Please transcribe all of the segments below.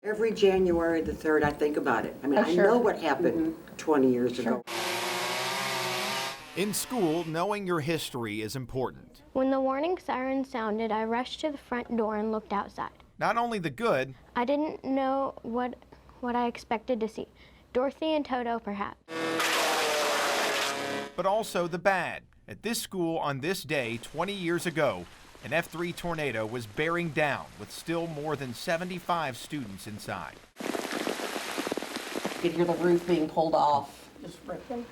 Every January the 3rd, I think about it. I mean, I sure. know what happened 20 years ago. In school, knowing your history is important. When the warning siren sounded, I rushed to the front door and looked outside. Not only the good, I didn't know what I expected to see. Dorothy and Toto, perhaps. but also the bad. At this school on this day 20 years ago, an F3 tornado was bearing down with still more than 75 students inside. You could hear the roof being pulled off, just ripping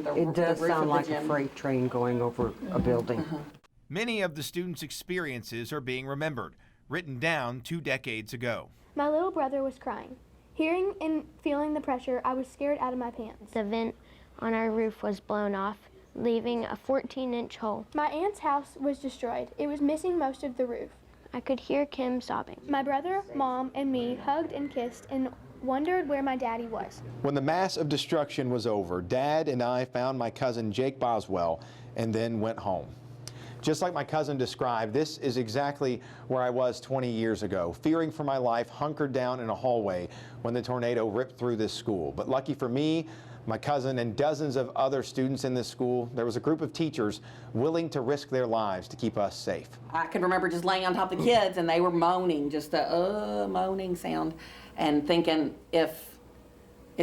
the It does roof sound of the like a gym. freight train going over a building. Many of the students' experiences are being remembered, written down 2 decades ago. My little brother was crying. Hearing and feeling the pressure, I was scared out of my pants. The vent on our roof was blown off, leaving a 14-inch hole. My aunt's house was destroyed. It was missing most of the roof. I could hear Kim sobbing. My brother, mom, and me hugged and kissed and wondered where my daddy was. When the mass of destruction was over, Dad and I found my cousin Jake Boswell and then went home. Just like my cousin described, this is exactly where I was 20 years ago, fearing for my life, hunkered down in a hallway when the tornado ripped through this school. But lucky for me, my cousin, and dozens of other students in this school, there was a group of teachers willing to risk their lives to keep us safe. I can remember just laying on top of the kids and they were moaning, just a moaning sound, and thinking if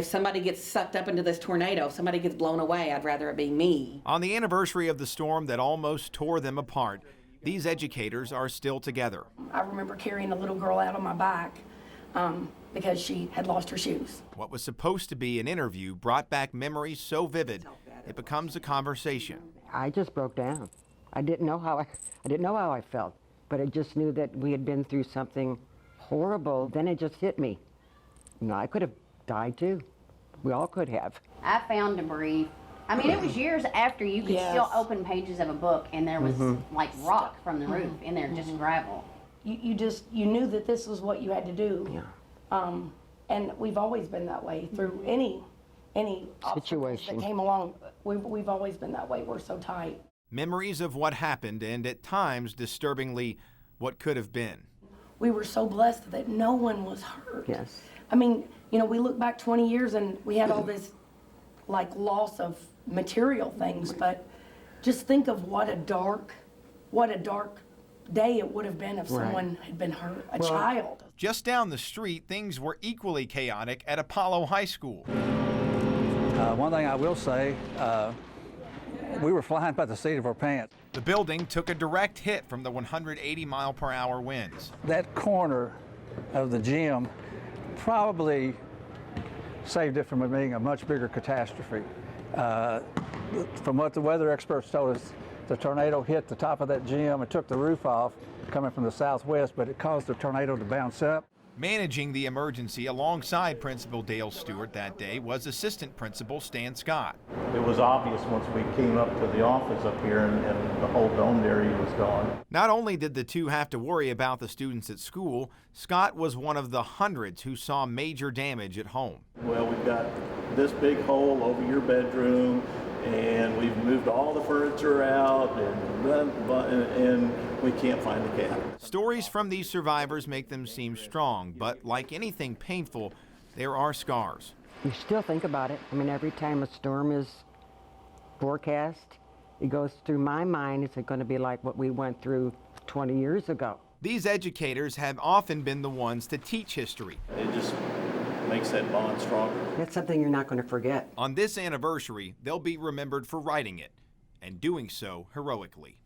somebody gets sucked up into this tornado, if somebody gets blown away, I'd rather it be me. On the anniversary of the storm that almost tore them apart, these educators are still together. I remember carrying a little girl out on my back because she had lost her shoes. What was supposed to be an interview brought back memories so vivid, it becomes a conversation. I just broke down. I didn't know how I felt, but I just knew that we had been through something horrible. Then it just hit me. You know, I could have died too. We all could have. I found debris. I mean, it was years after you could still open pages of a book and there was like rock from the roof in there, just gravel. You knew that this was what you had to do. Yeah. And we've always been that way through any Situation that came along. We've always been that way. We're so tight. Memories of what happened and at times, disturbingly, what could have been. We were so blessed that no one was hurt. Yes. I mean, you know, we look back 20 years and we had all this like loss of material things, but just think of what a dark day it would have been if someone had been hurt, a child. Just down the street, things were equally chaotic at Apollo High School. One thing I will say, we were flying by the seat of our pants. The building took a direct hit from the 180-mile-per-hour winds. That corner of the gym probably saved it from being a much bigger catastrophe. From what the weather experts told us, the tornado hit the top of that gym and took the roof off coming from the southwest, but it caused the tornado to bounce up. Managing the emergency alongside Principal Dale Stewart that day was Assistant Principal Stan Scott. It was obvious once we came up to the office up here and the whole domed area was gone. Not only did the two have to worry about the students at school, Scott was one of the hundreds who saw major damage at home. Well, we've got this big hole over your bedroom, and we've moved all the furniture out, and we can't find the cat. Stories from these survivors make them seem strong, but like anything painful, there are scars. You still think about it. I mean, every time a storm is forecast, it goes through my mind, is it going to be like what we went through 20 years ago? These educators have often been the ones to teach history. It just makes that bond stronger. That's something you're not going to forget. On this anniversary, they'll be remembered for writing it, and doing so heroically.